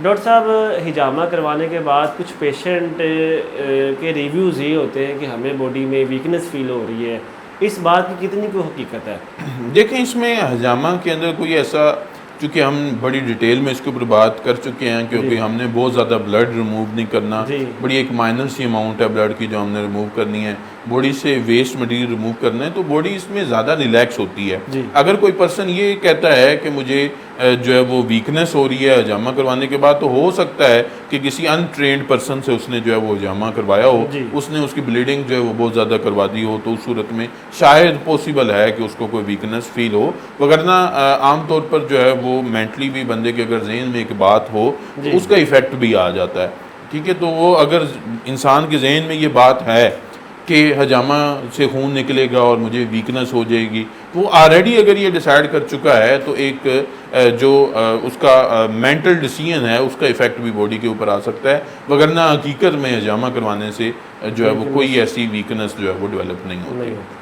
Doctor साहब, हिजामा करवाने के बाद कुछ पेशेंट के रिव्यूज़ ये होते हैं कि हमें बॉडी में वीकनेस फील हो रही है, इस बात की कितनी कोई हकीकत है? देखें, इसमें हजामा के अंदर कोई ऐसा, चूँकि हम बड़ी डिटेल में इसके ऊपर बात कर चुके हैं, क्योंकि जी हमने बहुत ज़्यादा ब्लड रिमूव नहीं करना, जी बड़ी एक माइनर सी अमाउंट है ब्लड की जो हमने रिमूव करनी है, बॉडी से वेस्ट मटेरियल रिमूव करना है, तो बॉडी इसमें ज़्यादा रिलैक्स होती है। जी अगर कोई पर्सन ये कहता है कि मुझे जो है वो वीकनेस हो रही है हजामा करवाने के बाद, तो हो सकता है कि किसी अनट्रेंड पर्सन से उसने जो है वो हजामा करवाया हो, जी उसने उसकी ब्लीडिंग जो है वो बहुत ज़्यादा करवा दी हो, तो उस सूरत में शायद पॉसिबल है कि उसको कोई वीकनेस फील हो। वगरना आम तौर पर जो है वो मेंटली भी बंदे के अगर जहन में एक बात हो जी तो उसका इफ़ेक्ट भी आ जाता है। ठीक है, तो वो अगर इंसान के जहन में ये बात है कि हजामा से खून निकलेगा और मुझे वीकनेस हो जाएगी, तो वो ऑलरेडी अगर ये डिसाइड कर चुका है, तो एक जो उसका मेंटल डिसीजन है उसका इफ़ेक्ट भी बॉडी के ऊपर आ सकता है। वगरना हकीकत में हजामा करवाने से जो है वो वीकनेस कोई ऐसी वीकनेस जो है वो डेवलप नहीं होती। नहीं होती।